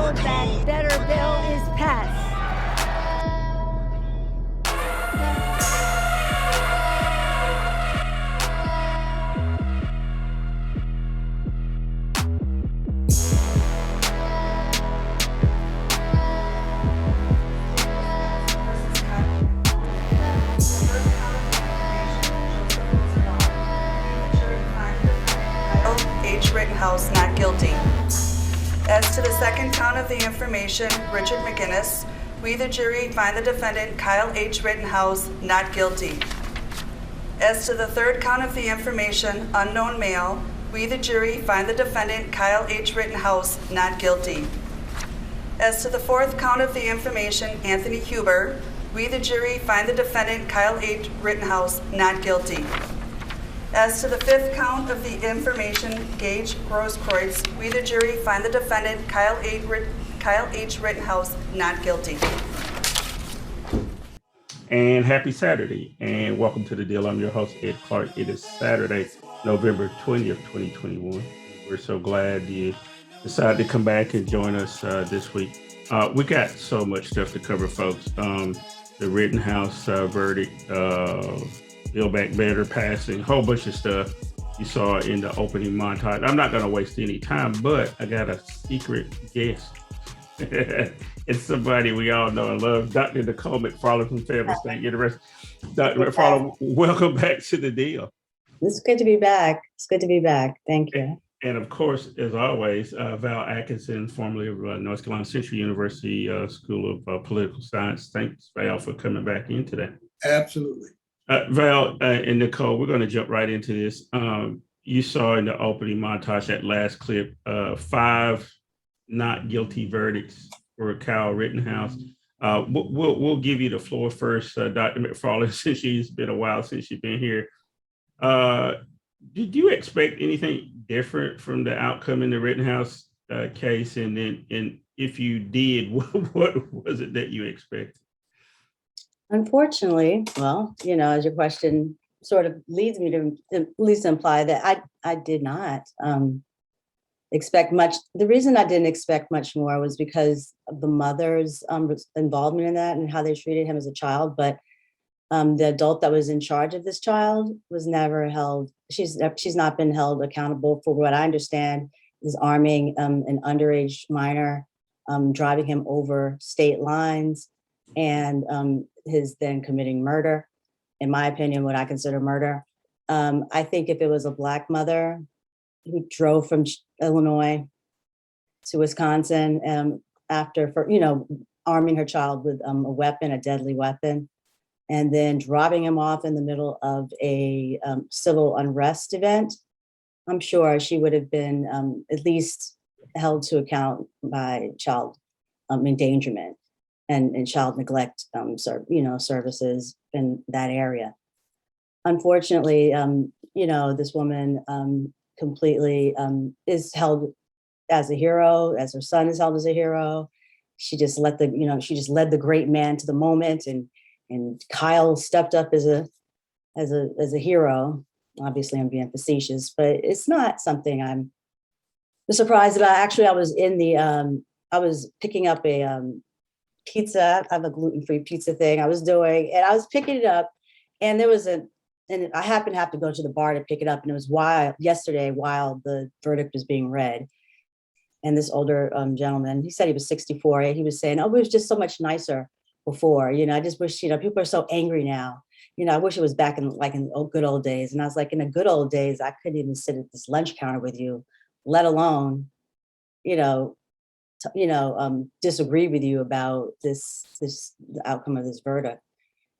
Build Back Better bill is passed. Rittenhouse not guilty. As to the second count of the information, Richard McGinnis, we the jury find the defendant Kyle H. Rittenhouse not guilty. As to the third count of the information, unknown male, we the jury find the defendant Kyle H. Rittenhouse not guilty. As to the fourth count of the information, Anthony Huber, we the jury find the defendant Kyle H. Rittenhouse not guilty. As to the fifth count of the information, Gage Grosskreutz, we the jury find the defendant Kyle H. Rittenhouse not guilty. And happy Saturday, and welcome to The Deal. I'm your host, Ed Clark. It is Saturday, November 20th, 2021. We're so glad you decided to come back and join us this week. We got so much stuff to cover, folks. The Rittenhouse verdict, Build Back Better passing, a whole bunch of stuff you saw in the opening montage. I'm not going to waste any time, but I got a secret guest. It's somebody we all know and love, Dr. Nicole McFarlane from Fayetteville State University. Dr. McFarlane, welcome back to The Deal. It's good to be back. It's good to be back. Thank you. And of course, as always, Val Atkinson, formerly of North Carolina Central University School of Political Science. Thanks, Val, for coming back in today. Absolutely. Val and Nicole, we're going to jump right into this. You saw in the opening montage, that last clip, 5 not guilty verdicts for Kyle Rittenhouse. We'll give you the floor first, Dr. McFarlane, since it's been a while since you've been here. Did you expect anything different from the outcome in the Rittenhouse case? And if you did, what was it that you expected? Unfortunately, well, as your question sort of leads me to at least imply that I did not expect much. The reason I didn't expect much more was because of the mother's involvement in that and how they treated him as a child. But the adult that was in charge of this child was never held. She's not been held accountable for what I understand is arming an underage minor, driving him over state lines, and his then committing murder, in my opinion, what I consider murder. I think if it was a Black mother who drove from Illinois to Wisconsin after arming her child with a weapon, a deadly weapon, and then dropping him off in the middle of a civil unrest event, I'm sure she would have been at least held to account by child endangerment and child neglect, services in that area. Unfortunately, this woman completely is held as a hero, as her son is held as a hero. She just led the great man to the moment, and Kyle stepped up as a hero. Obviously, I'm being facetious, but it's not something I'm surprised about. Actually, I was picking up a pizza. I have a gluten-free pizza thing I was doing, and I was picking it up, and and I happened to have to go to the bar to pick it up, and it was yesterday while the verdict was being read. And this older gentleman, he said he was 64, and he was saying, "Oh, it was just so much nicer before. I just wish, people are so angry now. I wish it was back in good old days." And I was like, in the good old days, I couldn't even sit at this lunch counter with you, let alone, disagree with you about the outcome of this verdict.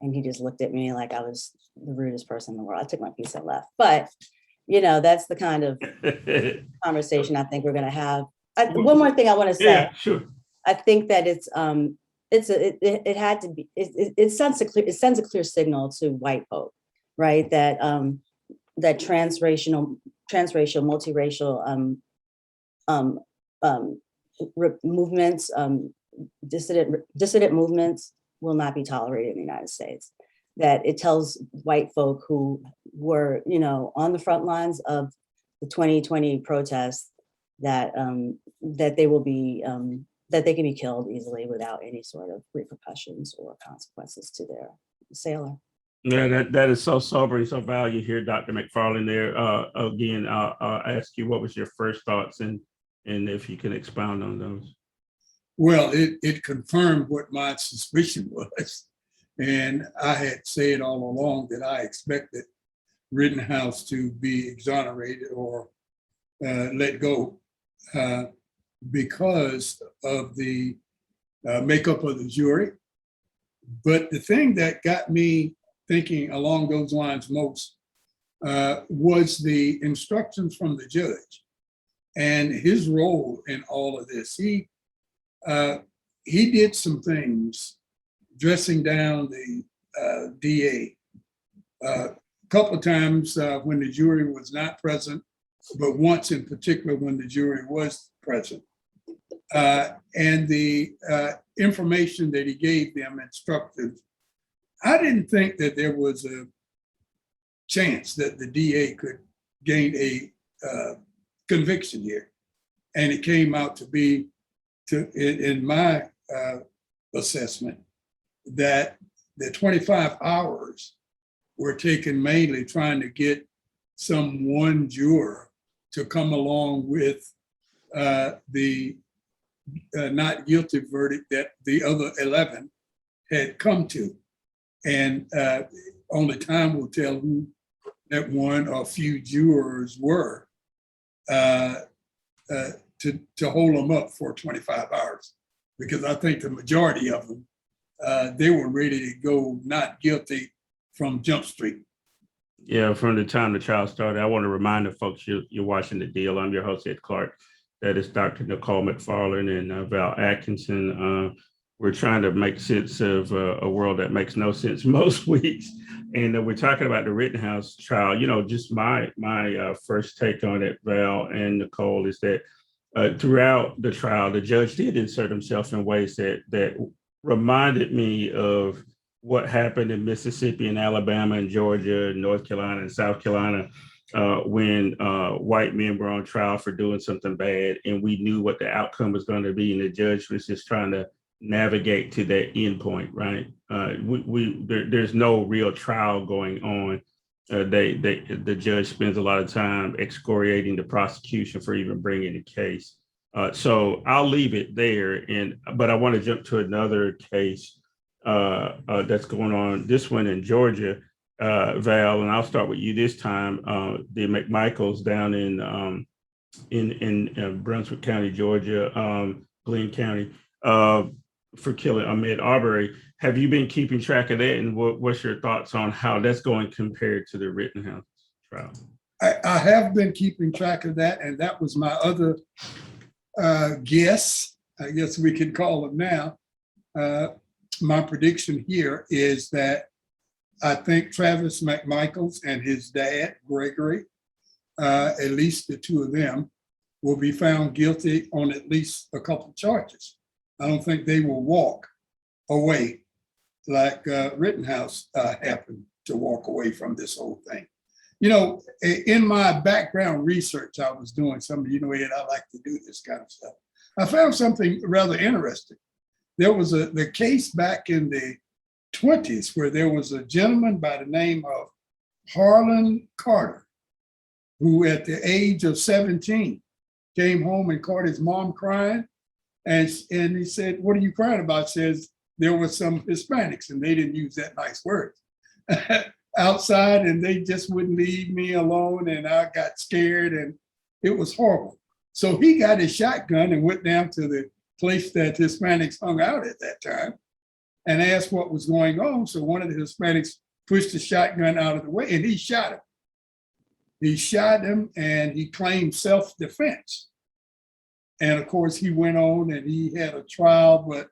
And he just looked at me like I was the rudest person in the world. I took my pizza and left. But, that's the kind of conversation I think we're going to have. One more thing I want to say. Yeah, sure. I think that it sends a clear signal to white folk, right? That that transracial, multiracial movements, dissident movements will not be tolerated in the United States. That it tells white folk who were, on the front lines of the 2020 protests that that they will be that they can be killed easily without any sort of repercussions or consequences to their assailant. Yeah, that is so sobering, so Val, you hear Dr. McFarlane there. Again, I'll ask you, what was your first thoughts, and if you can expound on those. Well, it confirmed what my suspicion was. And I had said all along that I expected Rittenhouse to be exonerated or let go because of the makeup of the jury. But the thing that got me thinking along those lines most was the instructions from the judge and his role in all of this. He did some things, dressing down the DA a couple of times when the jury was not present, but once in particular when the jury was present. And the information that he gave them instructive, I didn't think that there was a chance that the DA could gain a conviction here. And it came out to be, in my assessment, that the 25 hours were taken mainly trying to get some one juror to come along with the not guilty verdict that the other 11 had come to. And only time will tell who that one or few jurors were to hold them up for 25 hours. Because I think the majority of them, they were ready to go not guilty from Jump Street. Yeah, from the time the trial started. I want to remind the folks you're watching The Deal. I'm your host, Ed Clark. That is Dr. Nicole McFarlane and Val Atkinson. We're trying to make sense of a world that makes no sense most weeks. And we're talking about the Rittenhouse trial. You know, just my first take on it, Val and Nicole, is that throughout the trial, the judge did insert himself in ways that reminded me of what happened in Mississippi and Alabama and Georgia, North Carolina and South Carolina, when white men were on trial for doing something bad, and we knew what the outcome was going to be, and the judge was just trying to navigate to that end point, right? There's no real trial going on. The judge spends a lot of time excoriating the prosecution for even bringing the case. So I'll leave it there, but I want to jump to another case that's going on. This one in Georgia, Val, and I'll start with you this time. The McMichaels down in Brunswick County, Georgia, Glenn County, for killing Ahmaud Arbery. Have you been keeping track of that, and what's your thoughts on how that's going compared to the Rittenhouse trial? I have been keeping track of that, and that was my other guess, I guess we could call them now. My prediction here is that I think Travis McMichaels and his dad, Gregory, at least the two of them, will be found guilty on at least a couple of charges. I don't think they will walk away like Rittenhouse happened to walk away from this whole thing. You know, in my background research I was doing, some of you know Ed, I like to do this kind of stuff. I found something rather interesting. There was the case back in the 20s where there was a gentleman by the name of Harlan Carter, who at the age of 17 came home and caught his mom crying. And he said, "What are you crying about?" Says, "There were some Hispanics," and they didn't use that nice word, outside, and they just wouldn't leave me alone. And I got scared, and it was horrible. So he got his shotgun and went down to the place that Hispanics hung out at that time and asked what was going on. So one of the Hispanics pushed the shotgun out of the way and he shot him. He shot him and he claimed self-defense. And of course, he went on and he had a trial, but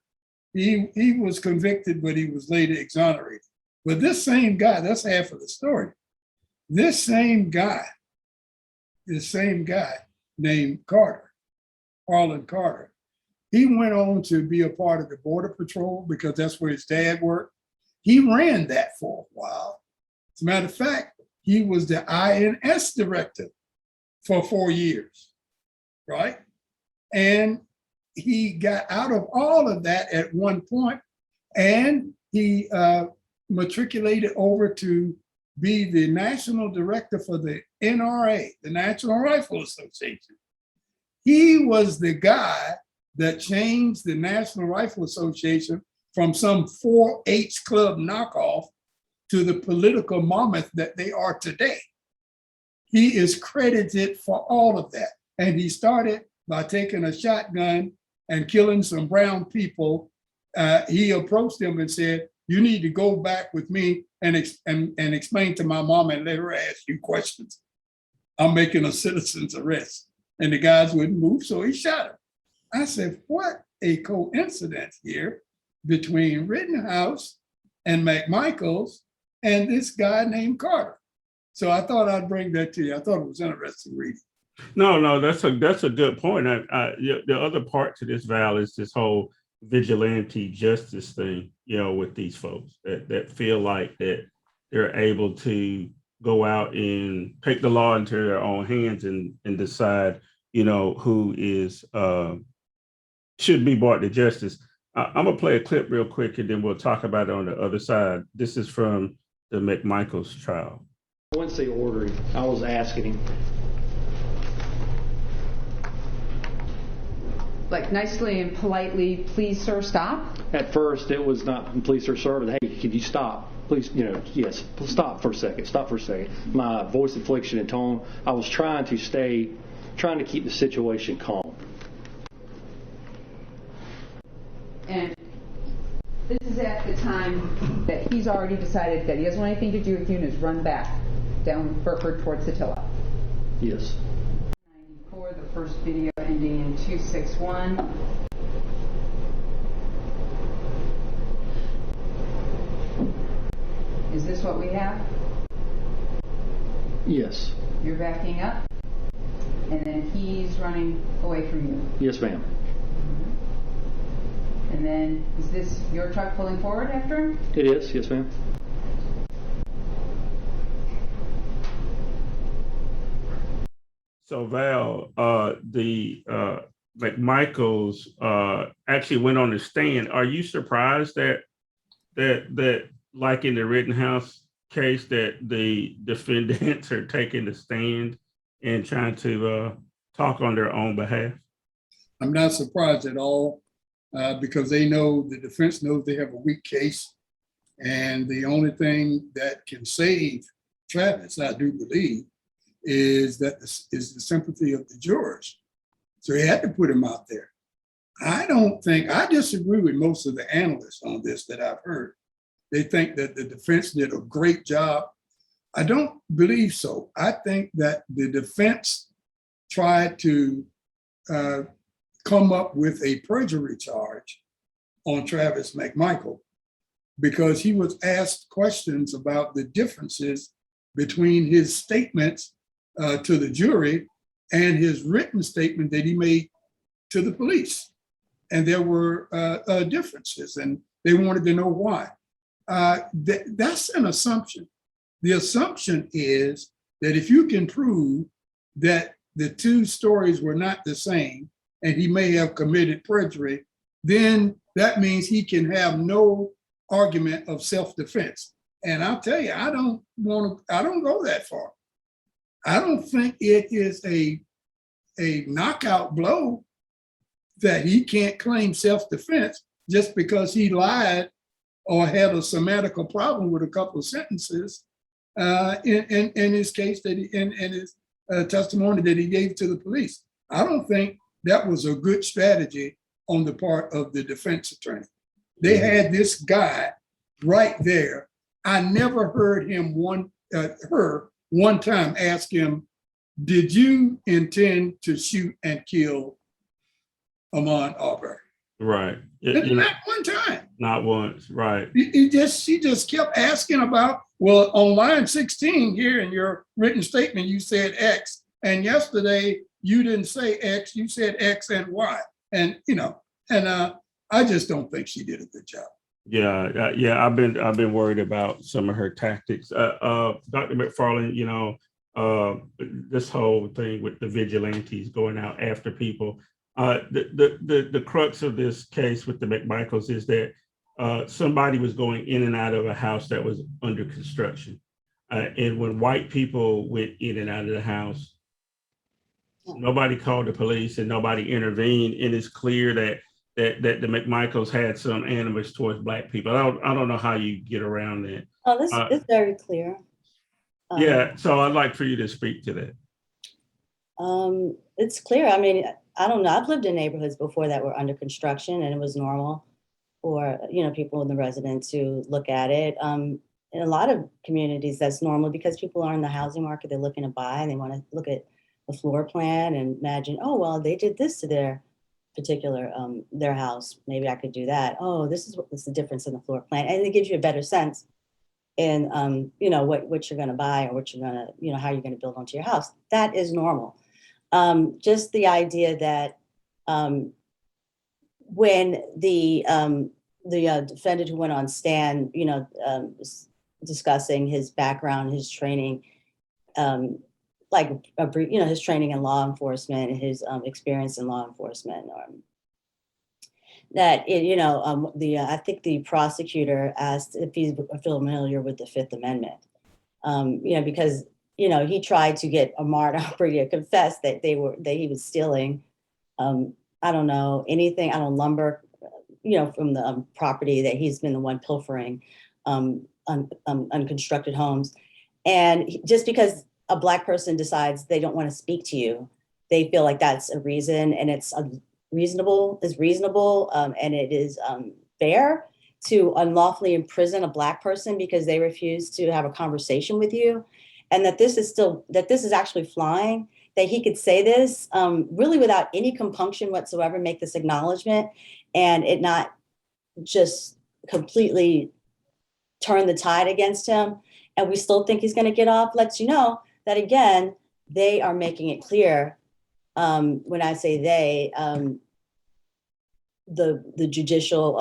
he was convicted, but he was later exonerated. But this same guy, that's half of the story. This same guy named Carter, Harlan Carter, he went on to be a part of the Border Patrol because that's where his dad worked. He ran that for a while. As a matter of fact, he was the INS director for 4 years, right? And he got out of all of that at one point, and he matriculated over to be the national director for the NRA, the National Rifle Association. He was the guy that changed the National Rifle Association from some 4-H club knockoff to the political mammoth that they are today. He is credited for all of that. And he started by taking a shotgun and killing some brown people. He approached them and said, "You need to go back with me and explain to my mom and let her ask you questions. I'm making a citizen's arrest." And the guys wouldn't move, so he shot him. I said, what a coincidence here between Rittenhouse and McMichaels and this guy named Carter. So I thought I'd bring that to you. I thought it was interesting reading. No, that's a good point. The other part to this, Val, is this whole vigilante justice thing, with these folks that feel like that they're able to go out and take the law into their own hands and decide, who is should be brought to justice. I'm gonna play a clip real quick, and then we'll talk about it on the other side. This is from the McMichael's trial. I wouldn't say ordering. I was asking him. Like nicely and politely, "Please, sir, stop"? At first, it was not please sir, sir, but hey, could you stop? Please, yes, stop for a second. Stop for a second. My voice inflection and tone, I was trying to keep the situation calm. And this is at the time that he's already decided that he doesn't want anything to do with you and has run back down Burford towards Attila. Yes. 94, the first video ending in 261. Is this what we have? Yes. You're backing up, and then he's running away from you. Yes, ma'am. And then, is this your truck pulling forward after him? It is. Yes, ma'am. So Val, the McMichaels actually went on the stand. Are you surprised that like in the Rittenhouse case, that the defendants are taking the stand and trying to talk on their own behalf? I'm not surprised at all because they know, the defense knows they have a weak case. And the only thing that can save Travis, I do believe, is the sympathy of the jurors. So he had to put him out there. I disagree with most of the analysts on this that I've heard. They think that the defense did a great job. I don't believe so. I think that the defense tried to come up with a perjury charge on Travis McMichael because he was asked questions about the differences between his statements to the jury and his written statement that he made to the police. And there were differences, and they wanted to know why. That's an assumption. The assumption is that if you can prove that the two stories were not the same and he may have committed perjury, then that means he can have no argument of self-defense. And I'll tell you, I don't go that far. I don't think it is a knockout blow that he can't claim self-defense just because he lied or had a semantical problem with a couple of sentences in his case in his testimony that he gave to the police. I don't think that was a good strategy on the part of the defense attorney. They had this guy right there. I never heard her one time ask him, "Did you intend to shoot and kill Ahmaud Arbery?" Right. Not one time. Not once. Right. She just kept asking about, well, on line 16 here in your written statement, you said X. And yesterday you didn't say X, you said X and Y. And, I just don't think she did a good job. Yeah. I've been worried about some of her tactics. Dr. McFarlane, this whole thing with the vigilantes going out after people. The crux of this case with the McMichaels is that somebody was going in and out of a house that was under construction. And when white people went in and out of the house, nobody called the police and nobody intervened. And it's clear that the McMichaels had some animus towards Black people. I don't know how you get around that. Oh, this is very clear. Yeah, so I'd like for you to speak to that. It's clear. I mean, I don't know. I've lived in neighborhoods before that were under construction, and it was normal for, people in the residents to look at it. In a lot of communities, that's normal because people are in the housing market. They're looking to buy, and they want to look at the floor plan and imagine, oh, well, they did this to their particular, their house. Maybe I could do that. Oh, this is what's the difference in the floor plan. And it gives you a better sense in, what you're going to buy or what you're going to, how you're going to build onto your house. That is normal. Just the idea that when the defendant who went on stand, was discussing his background, his training, his training in law enforcement, his experience in law enforcement, I think the prosecutor asked if he's familiar with the Fifth Amendment, because he tried to get Ahmaud Arbery to confess that he was stealing, lumber, from the property, that he's been the one pilfering unconstructed homes. And just because a Black person decides they don't want to speak to you, they feel like that's a reason, and it's reasonable, and it is fair to unlawfully imprison a Black person because they refuse to have a conversation with you. And that this is actually flying, that he could say this really without any compunction whatsoever, make this acknowledgement, and it not just completely turn the tide against him. And we still think he's going to get off, lets you know that, again, they are making it clear. When I say they, the judicial,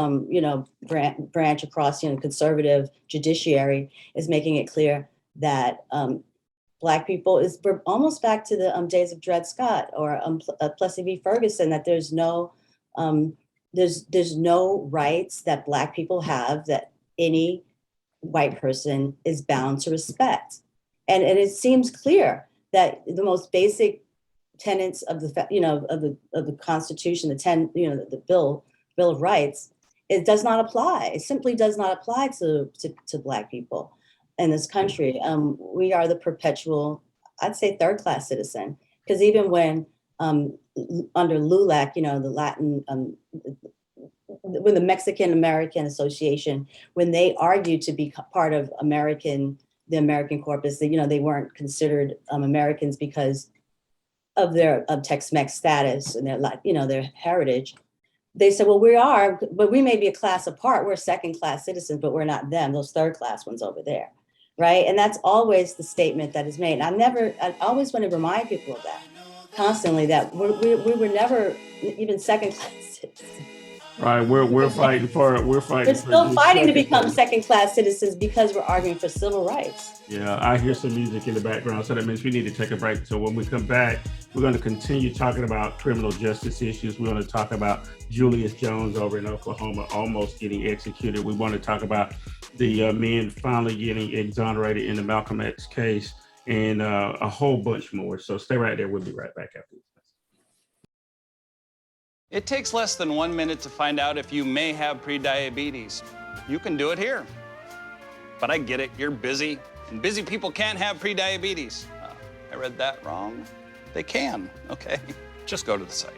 branch across, conservative judiciary is making it clear that Black people we're almost back to the days of Dred Scott or Plessy v. Ferguson, that there's no rights that Black people have that any white person is bound to respect. And it seems clear that the most basic tenets of the Constitution, the Bill of Rights, it does not apply. It simply does not apply to Black people in this country. We are the perpetual, I'd say, third-class citizen, because even when under LULAC, the Latin, when the Mexican American Association, when they argued to be part of the American corpus, they weren't considered Americans because of their Tex-Mex status and their heritage. They said, well, we are, but we may be a class apart. We're second-class citizens, but we're not them. Those third-class ones over there, right? And that's always the statement that is made. I always want to remind people of that constantly, that we were never even second-class citizens. Right, we're fighting for it. We're still fighting to become second-class citizens because we're arguing for civil rights. Yeah, I hear some music in the background, so that means we need to take a break. So when we come back, we're going to continue talking about criminal justice issues. We're going to talk about Julius Jones over in Oklahoma almost getting executed. We want to talk about the men finally getting exonerated in the Malcolm X case, and a whole bunch more. So stay right there. We'll be right back after this. It takes less than 1 minute to find out if you may have prediabetes. You can do it here. But I get it, you're busy, and busy people can't have prediabetes. I read that wrong. They can, okay? Just go to the site.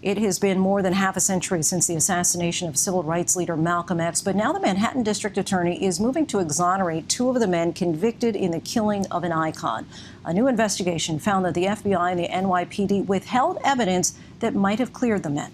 It has been more than half a century since the assassination of civil rights leader Malcolm X, but now the Manhattan District Attorney is moving to exonerate two of the men convicted in the killing of an icon. A new investigation found that the FBI and the NYPD withheld evidence that might have cleared the men.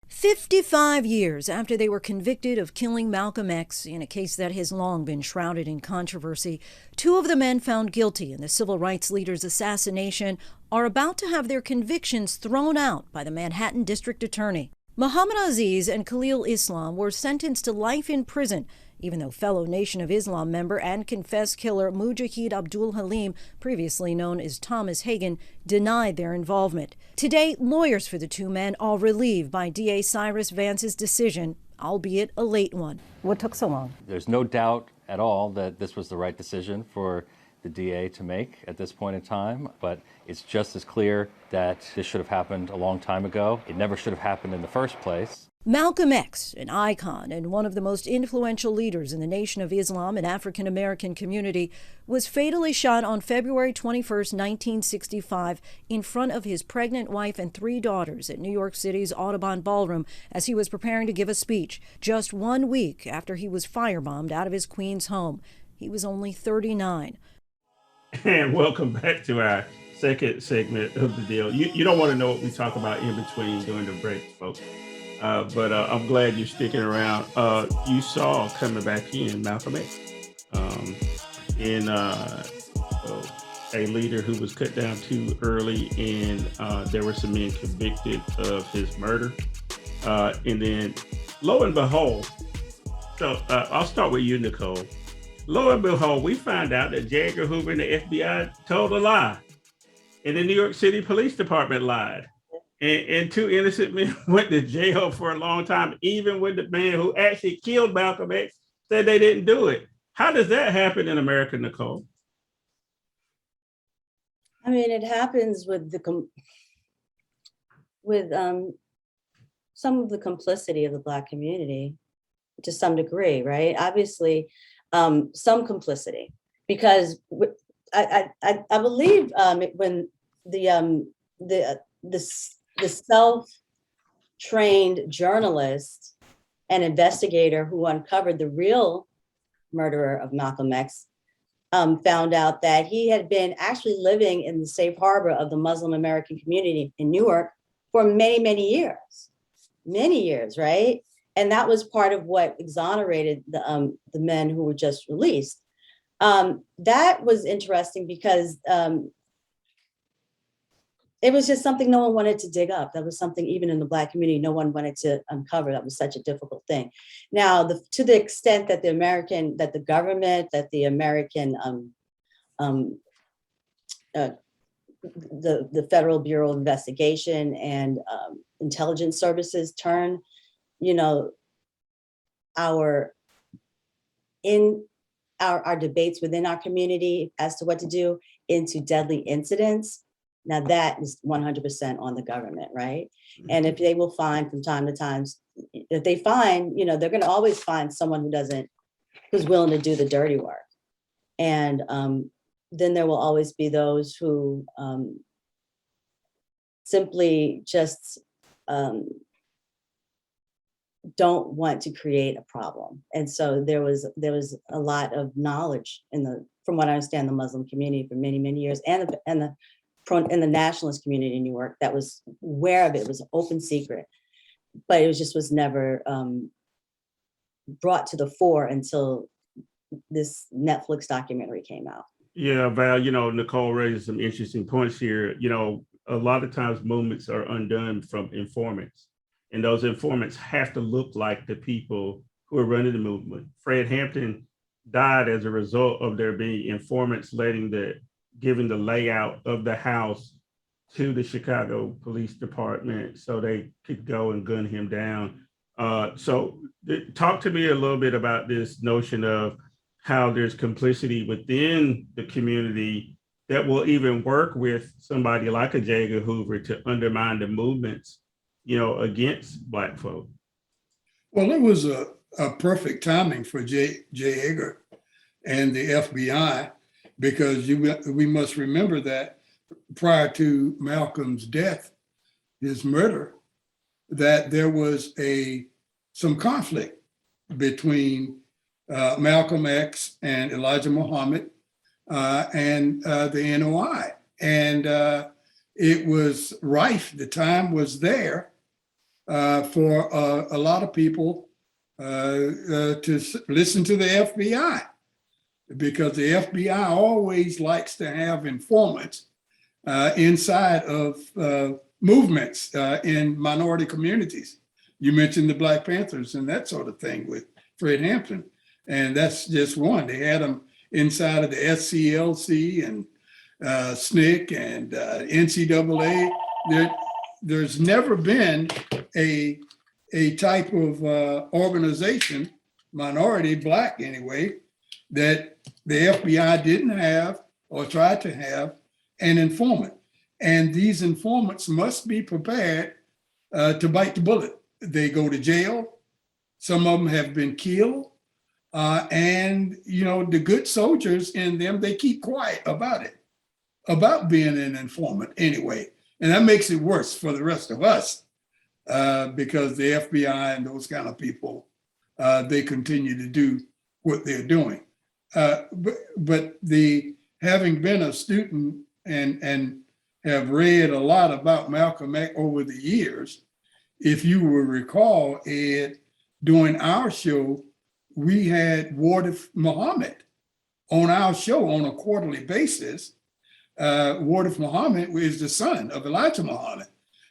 55 years after they were convicted of killing Malcolm X in a case that has long been shrouded in controversy, two of the men found guilty in the civil rights leader's assassination are about to have their convictions thrown out by the Manhattan District Attorney. Muhammad Aziz and Khalil Islam were sentenced to life in prison even though fellow Nation of Islam member and confessed killer Mujahid Abdul Halim, previously known as Thomas Hagen, denied their involvement. Today, lawyers for the two men are relieved by DA Cyrus Vance's decision, albeit a late one. What took so long? There's no doubt at all that this was the right decision for the DA to make at this point in time, but it's just as clear that this should have happened a long time ago. It never should have happened in the first place. Malcolm X, an icon and one of the most influential leaders in the Nation of Islam and African American community, was fatally shot on February 21, 1965, in front of his pregnant wife and 3 daughters at New York City's Audubon Ballroom as he was preparing to give a speech, just 1 week after he was firebombed out of his Queens home. He was only 39. And welcome back to our second segment of the deal. You don't want to know what we talk about in between during the break, folks. But I'm glad you're sticking around. You saw coming back in Malcolm X, a leader who was cut down too early, and there were some men convicted of his murder. And then, lo and behold, so I'll start with you, Nicole. Lo and behold, we find out that J. Edgar Hoover and the FBI told a lie, and the New York City Police Department lied. And 2 innocent men went to jail for a long time, even when the man who actually killed Malcolm X said they didn't do it. How does that happen in America, Nicole? I mean, it happens with some of the complicity of the Black community to some degree, right? Obviously, some complicity, because I believe when the self-trained journalist and investigator who uncovered the real murderer of Malcolm X found out that he had been actually living in the safe harbor of the Muslim American community in Newark for many years, right? And that was part of what exonerated the men who were just released. That was interesting because it was just something no one wanted to dig up. That was something even in the Black community, no one wanted to uncover. That was such a difficult thing. Now, to the extent that the American the Federal Bureau of Investigation and intelligence services turn, our debates within our community as to what to do into deadly incidents. Now that is 100% on the government, right? Mm-hmm. And if they will find from time to time, if they find, they're going to always find someone who's willing to do the dirty work. And then there will always be those who simply just don't want to create a problem. And so there was a lot of knowledge from what I understand, the Muslim community for many years, and the nationalist community in New York that was aware of it. It was an open secret, but it was never brought to the fore until this Netflix documentary came out. Yeah, Val, Nicole raised some interesting points here. A lot of times movements are undone from informants, and those informants have to look like the people who are running the movement. Fred Hampton died as a result of there being informants giving the layout of the house to the Chicago Police Department so they could go and gun him down. So talk to me a little bit about this notion of how there's complicity within the community that will even work with somebody like a J. Edgar Hoover to undermine the movements, against Black folk. Well, it was a perfect timing for J. Edgar and the FBI, because we must remember that prior to Malcolm's death, his murder, that there was some conflict between Malcolm X and Elijah Muhammad and the NOI. And it was rife. The time was there for a lot of people to listen to the FBI, because the FBI always likes to have informants inside of movements in minority communities. You mentioned the Black Panthers and that sort of thing with Fred Hampton. And that's just one. They had them inside of the SCLC and SNCC and NCAA. There's never been a type of organization, minority, Black anyway, that the FBI didn't have or tried to have an informant. And these informants must be prepared to bite the bullet. They go to jail. Some of them have been killed. And, you know, the good soldiers in them, they keep quiet about it, about being an informant anyway. And that makes it worse for the rest of us because the FBI and those kind of people, they continue to do what they're doing. But having been a student and have read a lot about Malcolm X over the years, if you will recall, Ed, during our show, we had Ward Muhammad on our show on a quarterly basis. Ward Muhammad is the son of Elijah Muhammad.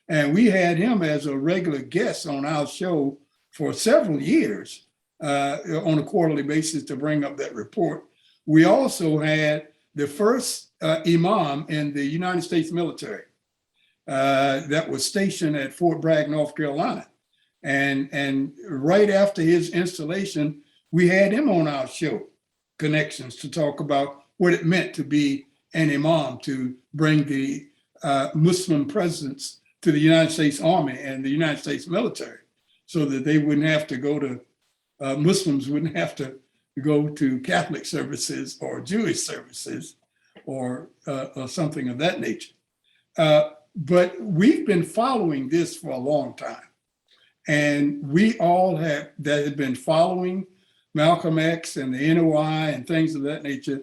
And we had him as a regular guest on our show for several years on a quarterly basis to bring up that report. We also had the first imam in the United States military that was stationed at Fort Bragg, North Carolina. And right after his installation, we had him on our show, Connections, to talk about what it meant to be an imam, to bring the Muslim presence to the United States Army and the United States military, so that they wouldn't have to go to, Muslims wouldn't have to go to Catholic services or Jewish services or something of that nature. But we've been following this for a long time. And we all have been following Malcolm X and the NOI and things of that nature.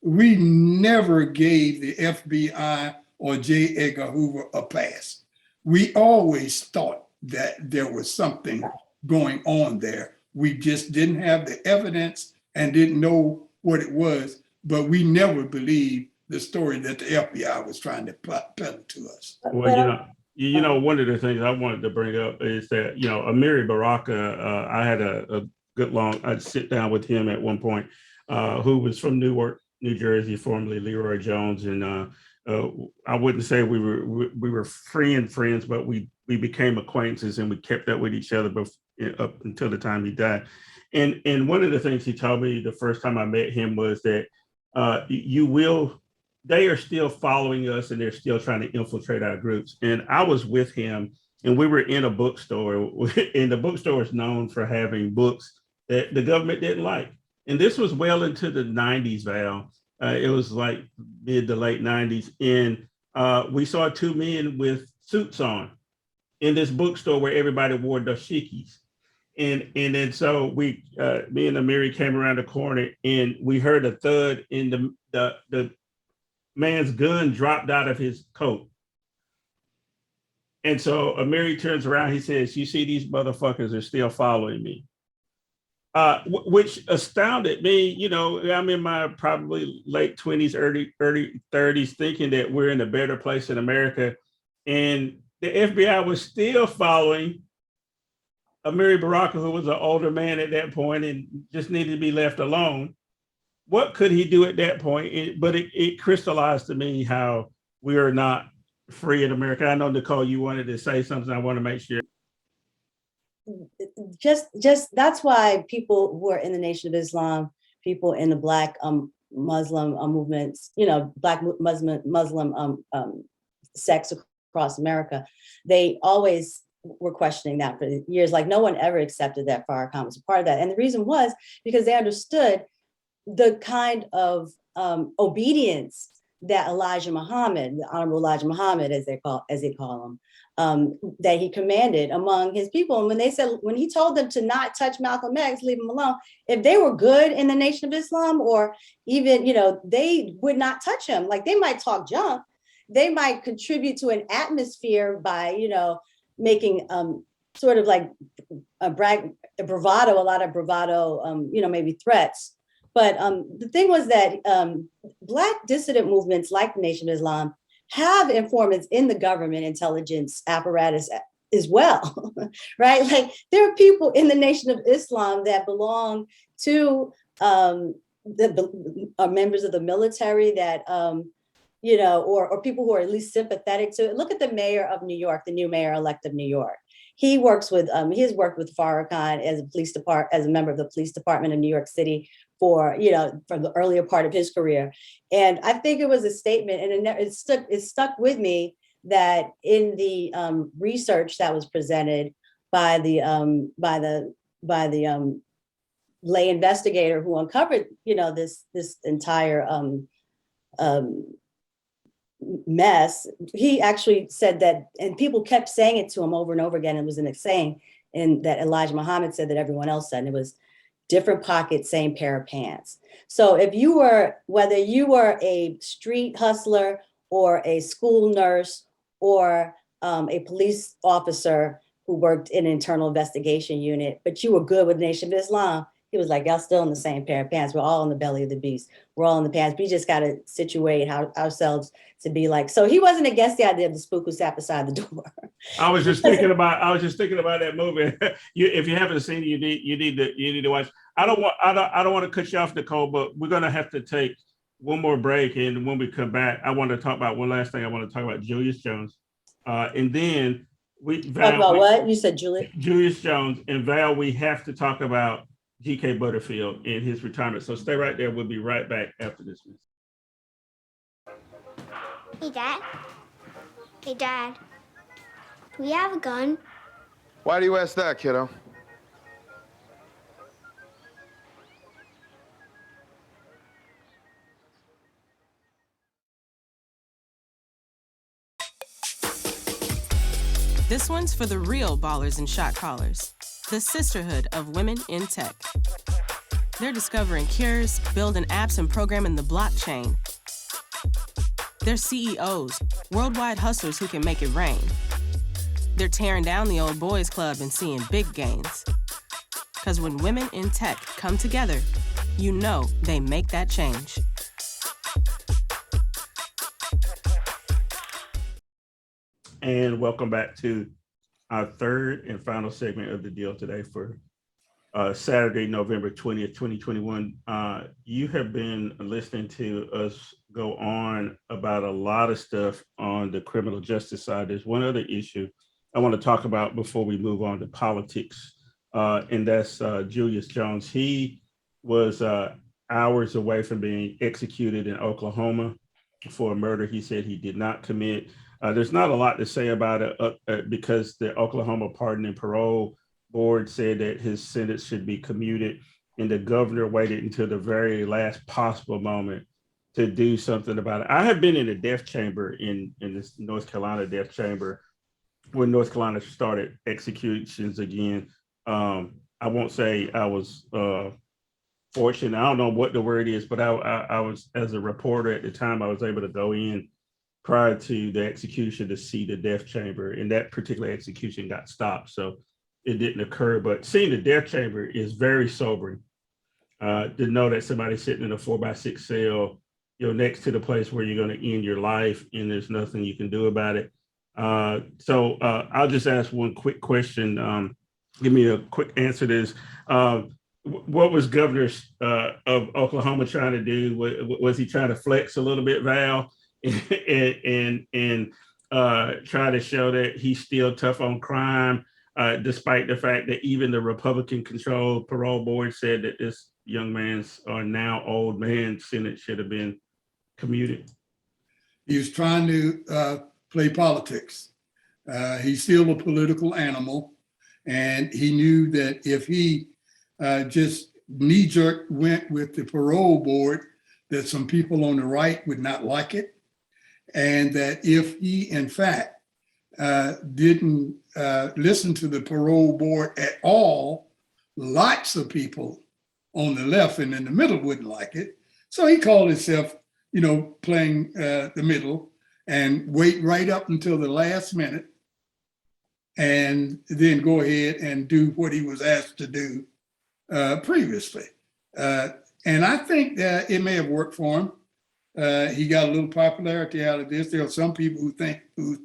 We never gave the FBI or J. Edgar Hoover a pass. We always thought that there was something going on there. We just didn't have the evidence and didn't know what it was, but we never believed the story that the FBI was trying to peddle to us. Well, you know, one of the things I wanted to bring up is that, you know, Amiri Baraka, I had a good I'd sit down with him at one point, who was from Newark, New Jersey, formerly Leroy Jones. And I wouldn't say we were friends, but we became acquaintances and we kept up with each other up until the time he died. And one of the things he told me the first time I met him was that they are still following us and they're still trying to infiltrate our groups. And I was with him and we were in a bookstore, and the bookstore is known for having books that the government didn't like. And this was well into the 90s, Val. It was like mid to late 90s. And we saw two men with suits on in this bookstore where everybody wore dashikis. And then so me and Amiri came around the corner and we heard a thud and the man's gun dropped out of his coat. And so Amiri turns around, he says, "You see, these motherfuckers are still following me." Which astounded me. You know, I'm in my probably late 20s, early 30s, thinking that we're in a better place in America. And the FBI was still following Amiri Baraka, who was an older man at that point and just needed to be left alone. What could he do at that point? But it crystallized to me how we are not free in America. I know, Nicole, you wanted to say something. I want to make sure. Just that's why people who are in the Nation of Islam, people in the Black Muslim movements, you know, Black Muslim sects across America, they always were questioning that for years. Like, no one ever accepted that Farrakhan was a part of that. And the reason was because they understood the kind of obedience that Elijah Muhammad, the Honorable Elijah Muhammad, as they call him, that he commanded among his people. And when he told them to not touch Malcolm X, leave him alone, if they were good in the Nation of Islam, or even, you know, they would not touch him. Like, they might talk junk, they might contribute to an atmosphere by, you know, making sort of like a lot of bravado, you know, maybe threats. But the thing was that Black dissident movements like the Nation of Islam have informants in the government intelligence apparatus as well, right? Like there are people in the Nation of Islam that belong to are members of the military that or people who are at least sympathetic to it. Look at the mayor of New York, the new mayor-elect of New York. He works with he has worked with Farrakhan as a member of the police department of New York City for from the earlier part of his career. And I think it was a statement, and it stuck with me, that in the research that was presented by the lay investigator who uncovered this entire mess, he actually said that, and people kept saying it to him over and over again. It was an saying, and that Elijah Muhammad said that everyone else said, and it was different pockets, same pair of pants. So whether you were a street hustler or a school nurse or a police officer who worked in an internal investigation unit, but you were good with Nation of Islam, he was like, y'all still in the same pair of pants. We're all in the belly of the beast. We're all in the pants. We just got to situate ourselves to be like. So he wasn't against the idea of the spook who sat beside the door. I was just thinking about that movie. If you haven't seen it, you need to watch. I don't want to cut you off, Nicole, but we're gonna have to take one more break, and when we come back, I want to talk about one last thing. I want to talk about Julius Jones, and then talk about what you said, Julius Jones, and Val. We have to talk about G.K. Butterfield and his retirement. So stay right there. We'll be right back after this. Hey, Dad. Hey, Dad. Do we have a gun? Why do you ask that, kiddo? This one's for the real ballers and shot callers, the sisterhood of women in tech. They're discovering cures, building apps, and programming the blockchain. They're CEOs, worldwide hustlers who can make it rain. They're tearing down the old boys club and seeing big gains. Because when women in tech come together, you know they make that change. And welcome back to our third and final segment of the deal today for Saturday, November 20th, 2021. You have been listening to us go on about a lot of stuff on the criminal justice side. There's one other issue I want to talk about before we move on to politics, and that's Julius Jones. He was hours away from being executed in Oklahoma for a murder he said he did not commit. There's not a lot to say about it because the Oklahoma Pardon and Parole Board said that his sentence should be commuted, and the governor waited until the very last possible moment to do something about it. I have been in a death chamber in this North Carolina death chamber when North Carolina started executions again. I won't say I was fortunate. I don't know what the word is, but I was, as a reporter at the time, I was able to go in prior to the execution to see the death chamber, and that particular execution got stopped, so it didn't occur. But seeing the death chamber is very sobering. To know that somebody's sitting in a 4x6 cell, next to the place where you're going to end your life, and there's nothing you can do about it. So I'll just ask one quick question. Give me a quick answer to this. What was Governor of Oklahoma trying to do? Was he trying to flex a little bit, Val? and try to show that he's still tough on crime, despite the fact that even the Republican-controlled parole board said that this young man's or now old man sentence should have been commuted? He was trying to play politics. He's still a political animal, and he knew that if he just knee-jerk went with the parole board, that some people on the right would not like it. And that if he, in fact, didn't listen to the parole board at all, lots of people on the left and in the middle wouldn't like it. So he called himself, playing the middle, and wait right up until the last minute and then go ahead and do what he was asked to do previously. And I think that it may have worked for him. He got a little popularity out of this. There are some people who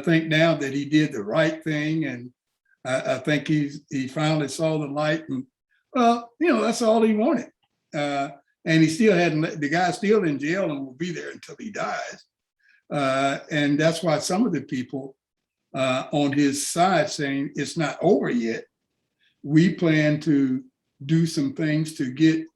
think now that he did the right thing, and I think he finally saw the light, and well, that's all he wanted. And he still hadn't. The guy's still in jail and will be there until he dies. And that's why some of the people on his side saying it's not over yet. We plan to do some things to get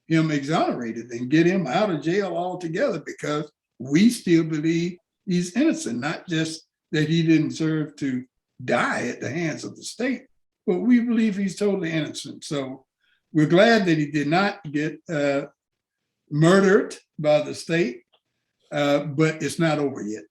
him exonerated and get him out of jail altogether, because we still believe he's innocent, not just that he didn't deserve to die at the hands of the state, but we believe he's totally innocent. So we're glad that he did not get murdered by the state, but it's not over yet.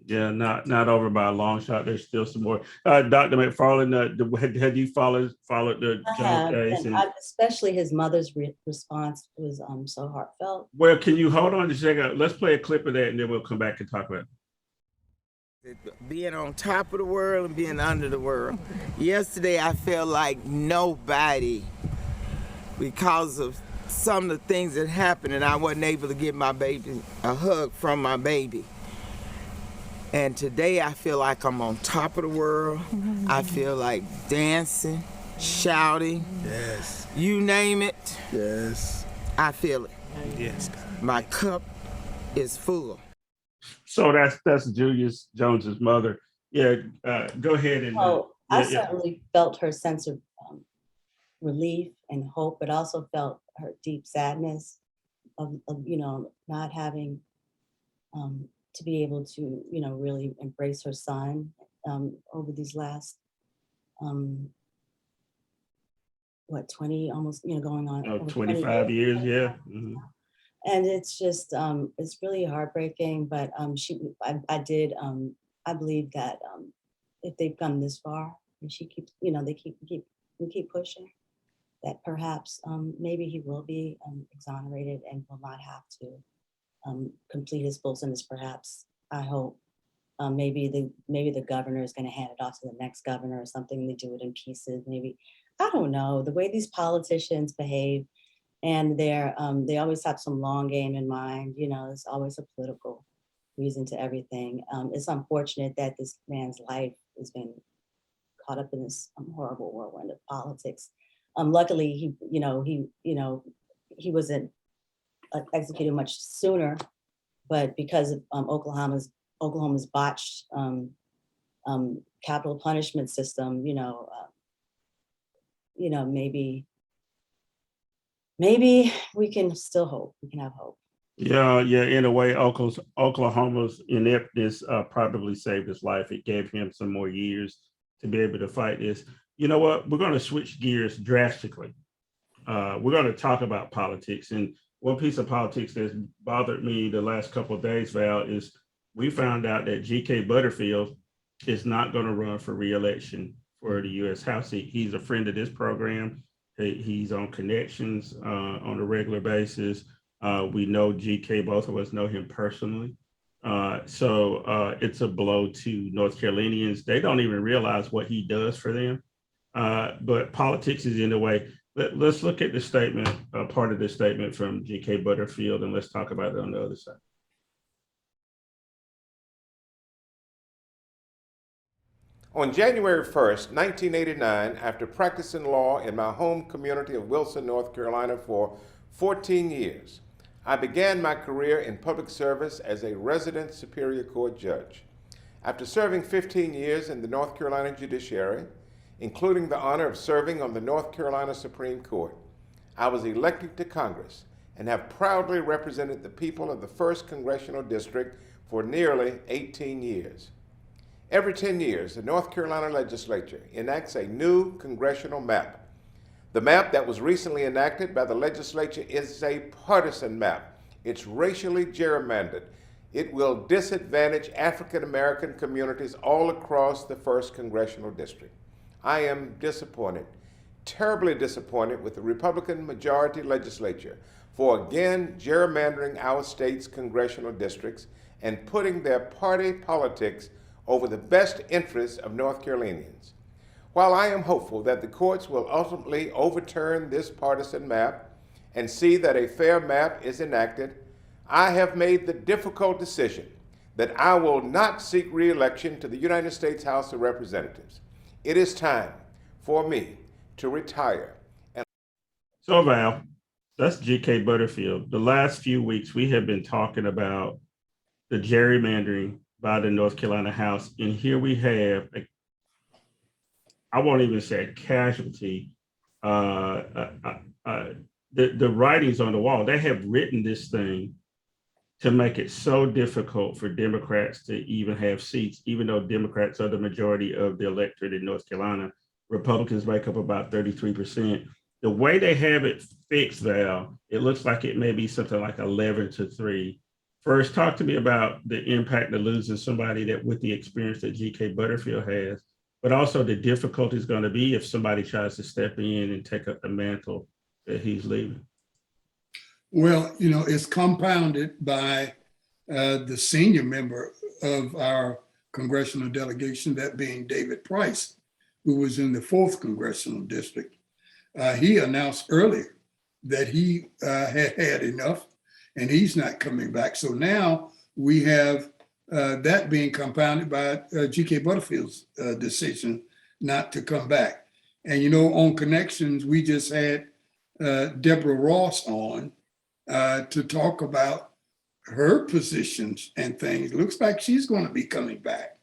Yeah, not over by a long shot. There's still some more. Dr. McFarlane, had you followed the Jones case? And especially his mother's response was so heartfelt. Well, can you hold on just a second? Let's play a clip of that, and then we'll come back and talk about it. Being on top of the world and being under the world. Yesterday, I felt like nobody, because of some of the things that happened, and I wasn't able to give my baby a hug from my baby. And today I feel like I'm on top of the world. I feel like dancing, shouting. Yes. You name it. Yes. I feel it. Yes. My cup is full. So that's Julius Jones's mother. Yeah, go ahead and. I certainly felt her sense of relief and hope, but also felt her deep sadness of not having to be able to really embrace her son over these last 20 almost going on 25 years, yeah. Mm-hmm. And it's just it's really heartbreaking, but I believe that if they've come this far and she keeps we keep pushing, that perhaps maybe he will be exonerated and will not have to complete his full sentence. Perhaps, I hope, maybe the governor is going to hand it off to the next governor or something. They do it in pieces. Maybe, I don't know, the way these politicians behave, and they always have some long game in mind. There's always a political reason to everything. It's unfortunate that this man's life has been caught up in this horrible whirlwind of politics. Luckily, he wasn't executed much sooner, but because of Oklahoma's botched capital punishment system, maybe we can still hope. We can have hope. Yeah. In a way, Oklahoma's ineptness probably saved his life. It gave him some more years to be able to fight this. You know what? We're going to switch gears drastically. We're going to talk about politics. And one piece of politics that's bothered me the last couple of days, Val, is we found out that G.K. Butterfield is not going to run for re-election for the U.S. House seat. He's a friend of this program. He's on connections on a regular basis. We know G.K., both of us know him personally. So it's a blow to North Carolinians. They don't even realize what he does for them. But politics is in the way. Let's look at the statement, part of the statement from G.K. Butterfield, and let's talk about it on the other side. On January 1st, 1989, after practicing law in my home community of Wilson, North Carolina for 14 years, I began my career in public service as a resident Superior Court judge. After serving 15 years in the North Carolina judiciary, including the honor of serving on the North Carolina Supreme Court, I was elected to Congress and have proudly represented the people of the 1st Congressional District for nearly 18 years. Every 10 years, the North Carolina legislature enacts a new congressional map. The map that was recently enacted by the legislature is a partisan map. It's racially gerrymandered. It will disadvantage African American communities all across the 1st Congressional District. I am disappointed, terribly disappointed with the Republican majority legislature for again gerrymandering our state's congressional districts and putting their party politics over the best interests of North Carolinians. While I am hopeful that the courts will ultimately overturn this partisan map and see that a fair map is enacted, I have made the difficult decision that I will not seek re-election to the United States House of Representatives. It is time for me to retire. So Val, that's G.K. Butterfield. The last few weeks, we have been talking about the gerrymandering by the North Carolina House. And here we have, I won't even say a casualty, the writings on the wall. They have written this thing to make it so difficult for Democrats to even have seats, even though Democrats are the majority of the electorate in North Carolina. Republicans make up about 33%. The way they have it fixed, Val, it looks like it may be something like 11-3. First, talk to me about the impact of losing somebody that with the experience that G.K. Butterfield has, but also the difficulty is going to be if somebody tries to step in and take up the mantle that he's leaving. Well, it's compounded by the senior member of our congressional delegation, that being David Price, who was in the 4th Congressional District. He announced earlier that he had had enough and he's not coming back. So now we have that being compounded by G.K. Butterfield's decision not to come back. And, on Connections, we just had Deborah Ross on to talk about her positions and things. Looks like she's going to be coming back.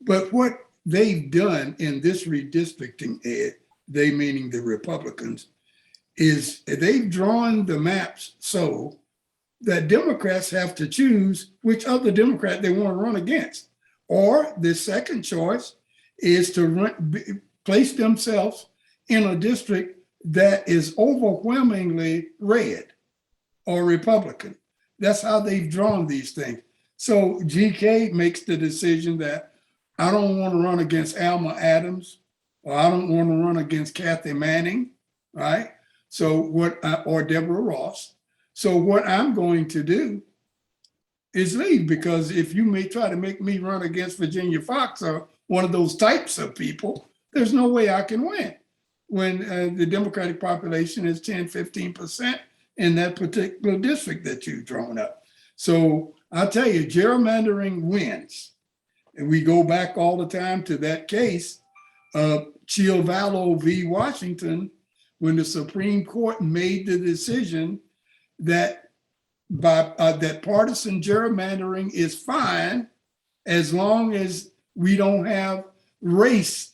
But what they've done in this redistricting, Ed, they meaning the Republicans, is they've drawn the maps so that Democrats have to choose which other Democrat they want to run against. Or the second choice is to place themselves in a district that is overwhelmingly red or Republican. That's how they've drawn these things. So G.K. makes the decision that I don't want to run against Alma Adams, or I don't want to run against Kathy Manning, right? So or Deborah Ross. So what I'm going to do is leave, because if you may try to make me run against Virginia Fox or one of those types of people, there's no way I can win when the Democratic population is 10-15% in that particular district that you've drawn up. So I'll tell you, gerrymandering wins. And we go back all the time to that case of Chiavallo v. Washington, when the Supreme Court made the decision that that partisan gerrymandering is fine as long as we don't have race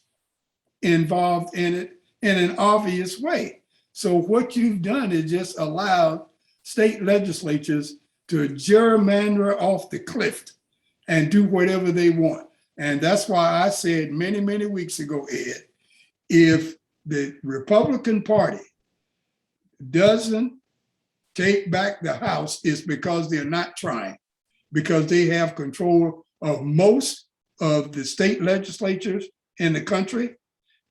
involved in it in an obvious way. So what you've done is just allowed state legislatures to gerrymander off the cliff and do whatever they want. And that's why I said many, many weeks ago, Ed, if the Republican Party doesn't take back the House, it's because they're not trying, because they have control of most of the state legislatures in the country.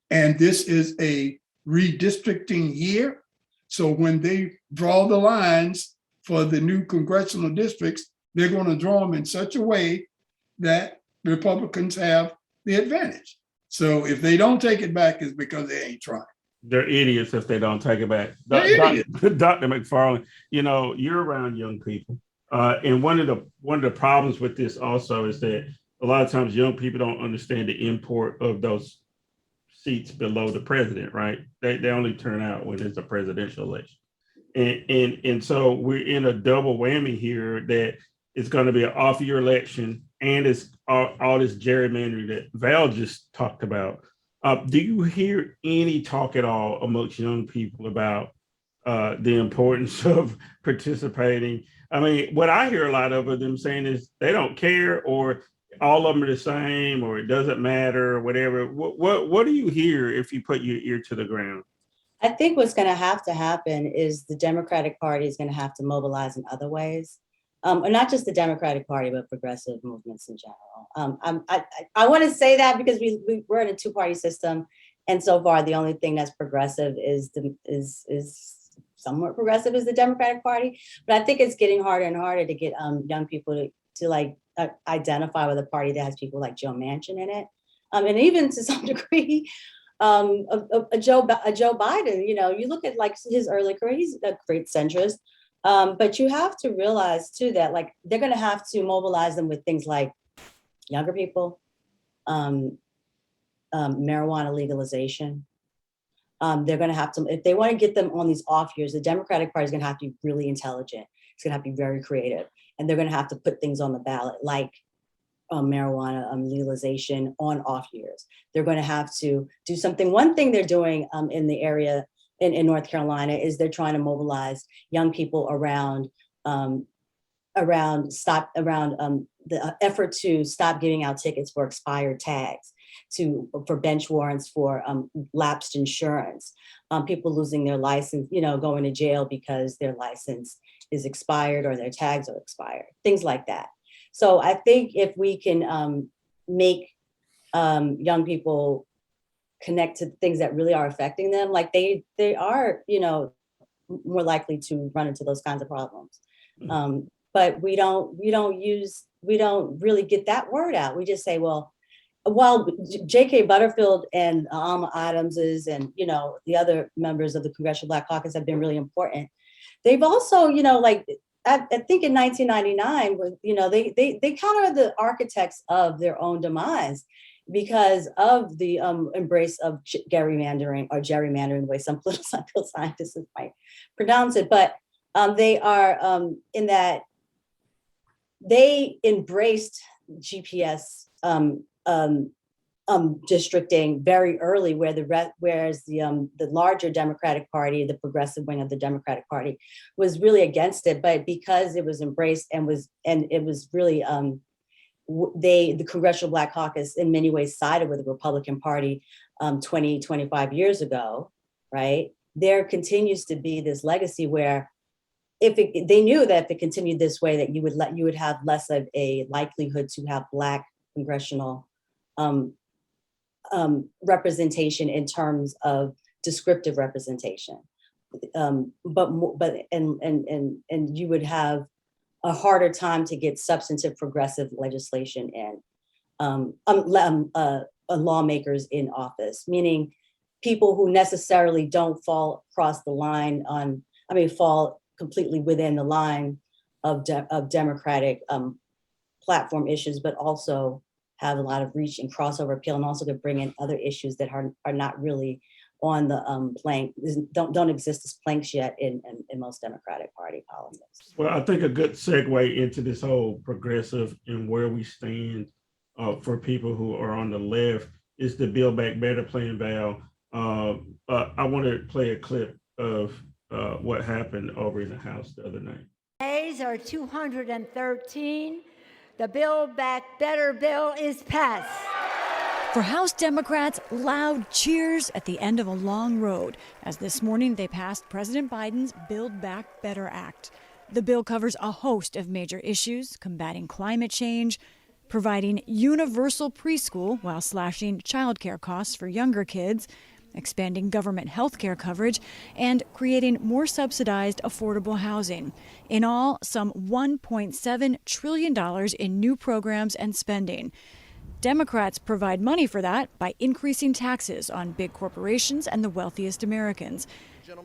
And this is a redistricting year. So when they draw the lines for the new congressional districts, they're going to draw them in such a way that Republicans have the advantage. So if they don't take it back, it's because they ain't trying. They're idiots if they don't take it back. Dr. McFarlane, you're around young people. And one of the problems with this also is that a lot of times young people don't understand the import of those seats below the president, right? They only turn out when it's a presidential election. And so we're in a double whammy here that it's going to be an off-year election and it's all this gerrymandering that Val just talked about. Do you hear any talk at all amongst young people about the importance of participating? I mean, what I hear a lot of them saying is they don't care, or all of them are the same, or it doesn't matter, or whatever. What do you hear if you put your ear to the ground? I think what's going to happen is the Democratic Party is going to have to mobilize in other ways. Or not just the Democratic Party, but progressive movements in general. I want to say that because we're in a two-party system, and so far the only thing that's progressive is somewhat progressive is the Democratic Party. But I think it's getting harder and harder to get young people to identify with a party that has people like Joe Manchin in it, and even to some degree a Joe Biden. You look at like his early career; he's a great centrist. But you have to realize too that like they're going to have to mobilize them with things like younger people, marijuana legalization. They're going to have to, if they want to get them on these off years, the Democratic Party is going to have to be really intelligent. It's going to have to be very creative, and they're going to have to put things on the ballot like marijuana legalization on off years. They're going to have to do something. One thing they're doing in the area in North Carolina is they're trying to mobilize young people around the effort to stop giving out tickets for expired tags, for bench warrants for lapsed insurance, people losing their license, going to jail because their license is expired or their tags are expired, things like that. So I think if we can make young people connect to things that really are affecting them, like they are, more likely to run into those kinds of problems. But we don't really get that word out. We just say, well, while G.K. Butterfield and Alma Adamses and, the other members of the Congressional Black Caucus have been really important. They've also, I think in 1999, they kind of are the architects of their own demise because of the embrace of gerrymandering, the way some political scientists might pronounce it. But they are in that they embraced GPS districting very early, whereas the larger Democratic Party, the progressive wing of the Democratic Party, was really against it. But because it was embraced and it was really the Congressional Black Caucus in many ways sided with the Republican Party 25 years ago, right? There continues to be this legacy where they knew that if it continued this way, that you would have less of a likelihood to have Black congressional representation in terms of descriptive representation, but you would have a harder time to get substantive progressive legislation and lawmakers in office, meaning people who necessarily don't fall across the line fall completely within the line of Democratic platform issues, but also have a lot of reach and crossover appeal, and also to bring in other issues that are not really on the plank, don't exist as planks yet in most Democratic Party politics. Well, I think a good segue into this whole progressive and where we stand for people who are on the left is the Build Back Better plan, Val. I want to play a clip of what happened over in the House the other night. Days are 213. The Build Back Better bill is passed. For House Democrats, loud cheers at the end of a long road, as this morning they passed President Biden's Build Back Better Act. The bill covers a host of major issues, combating climate change, providing universal preschool while slashing childcare costs for younger kids, expanding government health care coverage, and creating more subsidized affordable housing. In all, some $1.7 trillion in new programs and spending. Democrats provide money for that by increasing taxes on big corporations and the wealthiest Americans.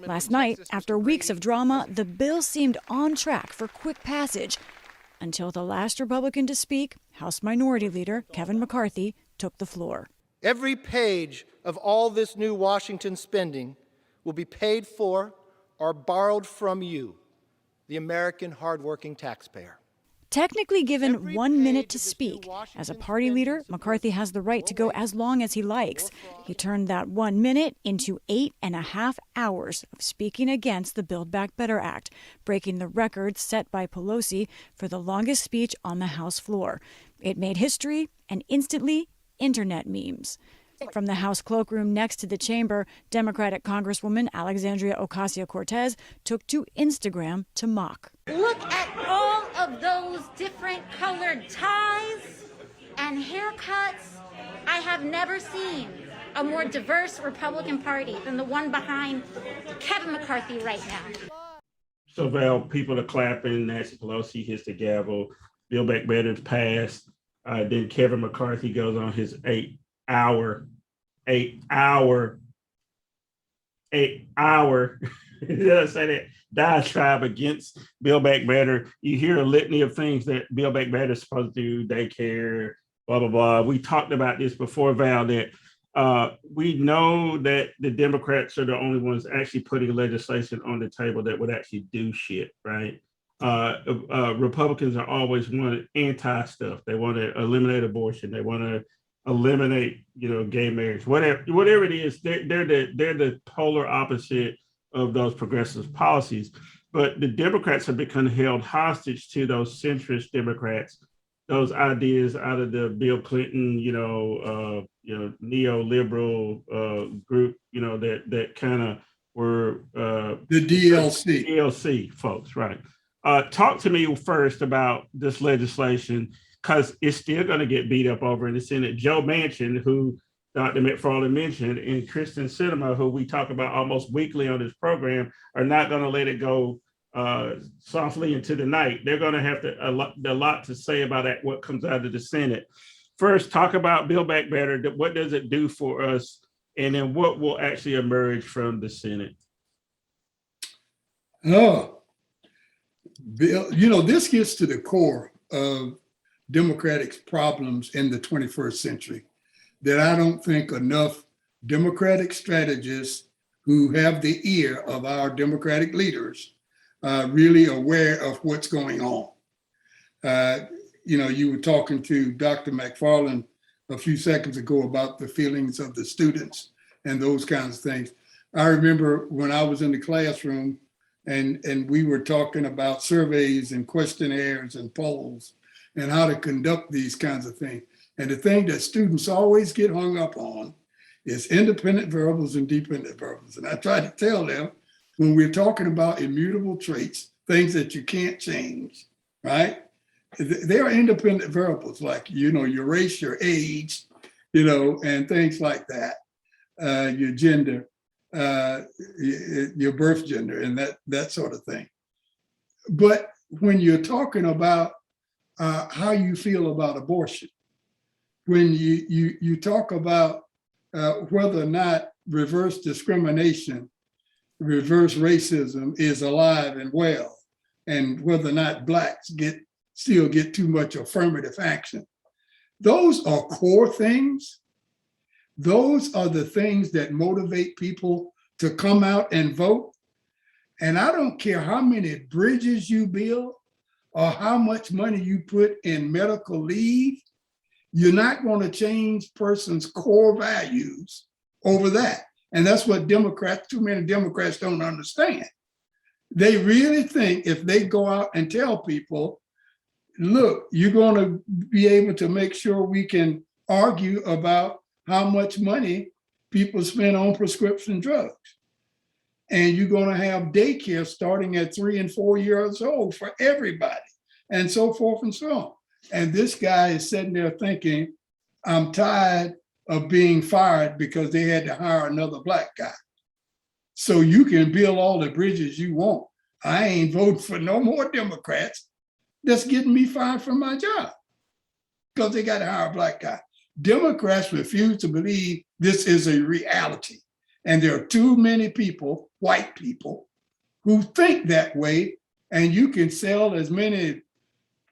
Last night, after weeks of drama, the bill seemed on track for quick passage until the last Republican to speak, House Minority Leader Kevin McCarthy, took the floor. Every page of all this new Washington spending will be paid for or borrowed from you, the American hardworking taxpayer. Technically given 1 minute to speak, as a party leader, McCarthy has the right to go as long as he likes. He turned that 1 minute into 8.5 hours of speaking against the Build Back Better Act, breaking the record set by Pelosi for the longest speech on the House floor. It made history and instantly internet memes. From the House cloakroom next to the chamber, Democratic Congresswoman Alexandria Ocasio-Cortez took to Instagram to mock. Look at all of those different colored ties and haircuts. I have never seen a more diverse Republican Party than the one behind Kevin McCarthy right now. So Val, people are clapping, Nancy Pelosi hits the gavel, Build Back Better passed. Then Kevin McCarthy goes on his 8 hour say that diatribe against Build Back Better. You hear a litany of things that Build Back Better is supposed to do, daycare, blah, blah, blah. We talked about this before, Val, that we know that the Democrats are the only ones actually putting legislation on the table that would actually do shit, right? Republicans are always wanting anti-stuff. They want to eliminate abortion. They want to eliminate, gay marriage, whatever it is. They're the polar opposite of those progressive policies. But the Democrats have become held hostage to those centrist Democrats, those ideas out of the Bill Clinton, neoliberal group, that kind of were the DLC folks, right? Talk to me first about this legislation, because it's still going to get beat up over in the Senate. Joe Manchin, who Dr. McFarlane mentioned, and Kristen Sinema, who we talk about almost weekly on this program, are not going to let it go softly into the night. They're going to have a lot to say about that, what comes out of the Senate. First, talk about Build Back Better. What does it do for us? And then what will actually emerge from the Senate? Bill, this gets to the core of Democratic problems in the 21st century, that I don't think enough Democratic strategists who have the ear of our Democratic leaders really aware of what's going on. You were talking to Dr. McFarlane a few seconds ago about the feelings of the students and those kinds of things. I remember when I was in the classroom and we were talking about surveys and questionnaires and polls and how to conduct these kinds of things. And the thing that students always get hung up on is independent variables and dependent variables. And I try to tell them, when we're talking about immutable traits, things that you can't change, right? They are independent variables, like, your race, your age, and things like that, your gender, your birth gender, and that sort of thing. But when you're talking about how you feel about abortion, when you talk about whether or not reverse discrimination, reverse racism is alive and well, and whether or not Blacks still get too much affirmative action, those are core things. Those are the things that motivate people to come out and vote. And I don't care how many bridges you build or how much money you put in medical leave, you're not going to change persons' core values over that. And that's what too many Democrats don't understand. They really think if they go out and tell people, look, you're going to be able to make sure we can argue about how much money people spend on prescription drugs. And you're going to have daycare starting at 3 and 4 years old for everybody, and so forth and so on. And this guy is sitting there thinking, I'm tired of being fired because they had to hire another Black guy. So you can build all the bridges you want. I ain't voting for no more Democrats that's getting me fired from my job because they got to hire a Black guy. Democrats refuse to believe this is a reality. And there are too many people, white people, who think that way. And you can sell as many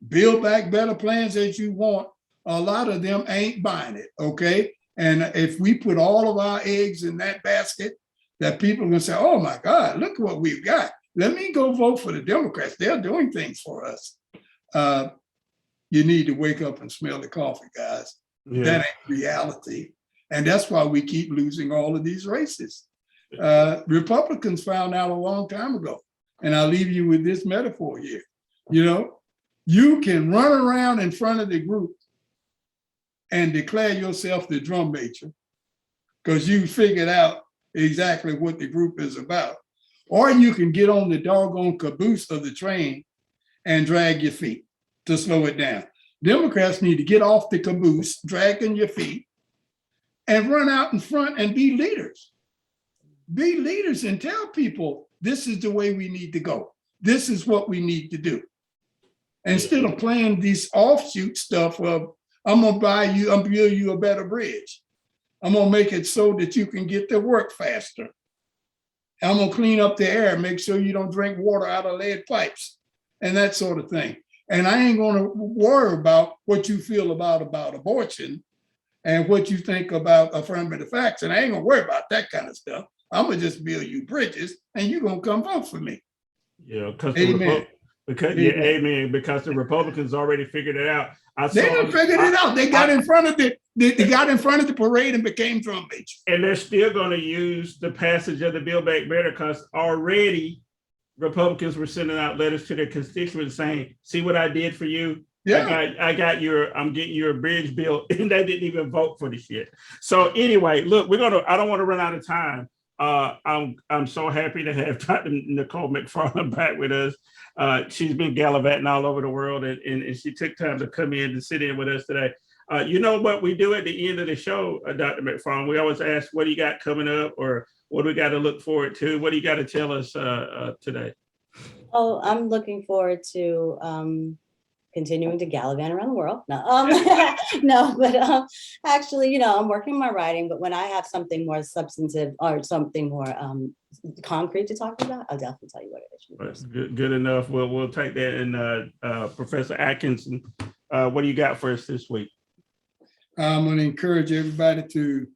Build Back Better plans as you want. A lot of them ain't buying it, okay? And if we put all of our eggs in that basket, that people are gonna say, oh my God, look what we've got. Let me go vote for the Democrats. They're doing things for us. You need to wake up and smell the coffee, guys. Yeah. That ain't reality. And that's why we keep losing all of these races. Republicans found out a long time ago, and I'll leave you with this metaphor here. You can run around in front of the group and declare yourself the drum major because you figured out exactly what the group is about. Or you can get on the doggone caboose of the train and drag your feet to slow it down. Democrats need to get off the caboose, dragging your feet, and run out in front and be leaders. Be leaders and tell people this is the way we need to go. This is what we need to do. Instead of playing these offshoot stuff of, I'm gonna build you a better bridge. I'm gonna make it so that you can get to work faster. I'm gonna clean up the air, make sure you don't drink water out of lead pipes and that sort of thing. And I ain't gonna worry about what you feel about abortion and what you think about affirmative action. I ain't gonna worry about that kind of stuff. I'm gonna just build you bridges and you're gonna come vote for me. Yeah, because Amen. Amen. Because the Republicans already figured it out. They done figured it out. They got in front of the parade and became drumbeats. And they're still going to use the passage of the Build Back Better because already Republicans were sending out letters to their constituents saying, "See what I did for you? Yeah, I'm getting your bridge built," and they didn't even vote for the shit. So anyway, look, I don't want to run out of time. I'm so happy to have Dr. Nicole McFarlane back with us. She's been gallivanting all over the world, and she took time to come in and sit in with us today. You know what we do at the end of the show, Dr. McFarlane? We always ask, what do you got coming up, or what do we got to look forward to? What do you got to tell us today? Oh, I'm looking forward to continuing to gallivant around the world. Actually, I'm working on my writing, but when I have something more substantive or something more concrete to talk about, I'll definitely tell you what it is. Good enough. We'll take that. And Professor Atkinson, what do you got for us this week? I'm going to encourage everybody to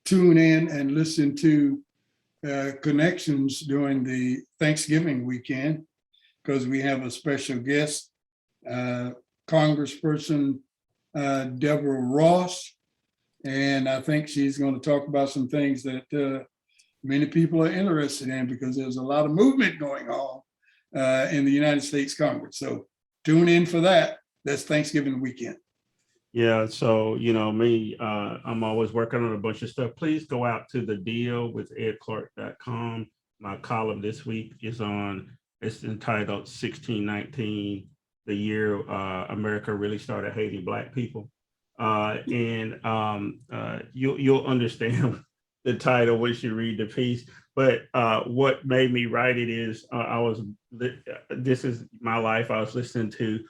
tune in and listen to Connections during the Thanksgiving weekend, because we have a special guest, Congressperson Deborah Ross, and I think she's going to talk about some things that many people are interested in, because there's a lot of movement going on in the United States Congress. So tune in for that. That's Thanksgiving weekend. Yeah, so me, I'm always working on a bunch of stuff. Please go out to The Deal with edclark.com. My column this week is it's entitled 1619, the year America really started hating Black people. And you'll understand the title once you read the piece. But what made me write it is this is my life. I was listening to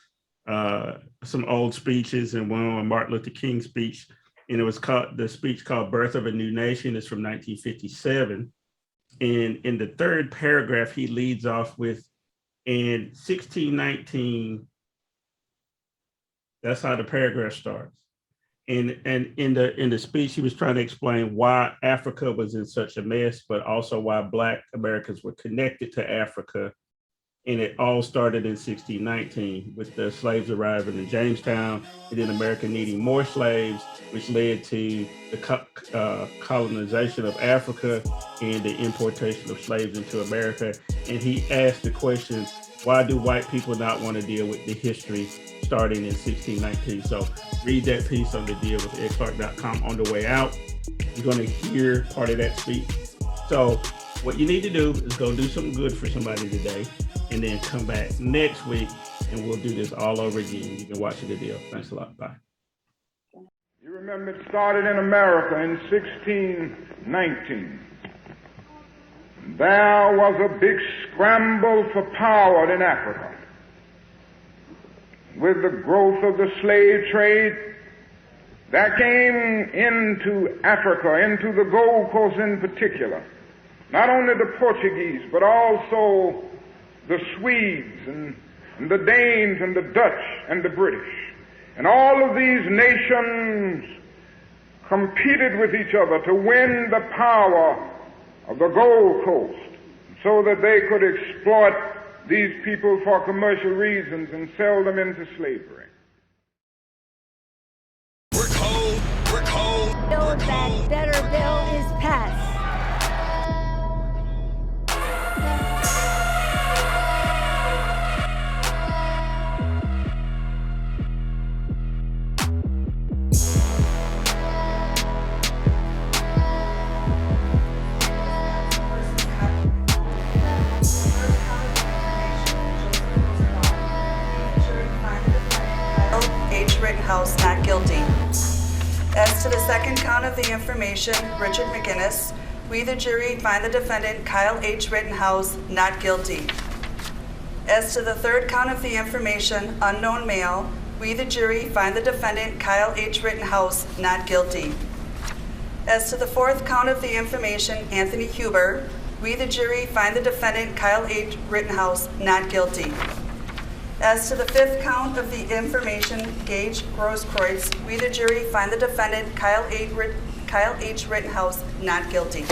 some old speeches, and one on Martin Luther King's speech, and it was the speech called Birth of a New Nation. It's from 1957. And in the third paragraph, he leads off with, in 1619, that's how the paragraph starts. And in the speech, he was trying to explain why Africa was in such a mess, but also why Black Americans were connected to Africa. And it all started in 1619 with the slaves arriving in Jamestown, and then America needing more slaves, which led to the colonization of Africa and the importation of slaves into America. And he asked the question, why do white people not want to deal with the history starting in 1619? So read that piece on The Deal with edclark.com on the way out. You're going to hear part of that speech. So what you need to do is go do something good for somebody today, and then come back next week and we'll do this all over again. You've been watching The Deal. Thanks a lot. Bye. You remember it started in America in 1619. There was a big scramble for power in Africa. With the growth of the slave trade, there came into Africa, into the Gold Coast in particular, not only the Portuguese, but also the Swedes and the Danes and the Dutch and the British. And all of these nations competed with each other to win the power of the Gold Coast so that they could exploit these people for commercial reasons and sell them into slavery. Build Back Better bill is passed. Rittenhouse not guilty. As to the second count of the information, Richard McGinnis, we the jury find the defendant Kyle H. Rittenhouse not guilty. As to the third count of the information, unknown male, we the jury find the defendant Kyle H. Rittenhouse not guilty. As to the fourth count of the information, Anthony Huber, we, the jury, find the defendant, Kyle H. Rittenhouse, not guilty. As to the fifth count of the information, Gage Grosskreutz, we, the jury, find the defendant, Kyle H. Rittenhouse, not guilty.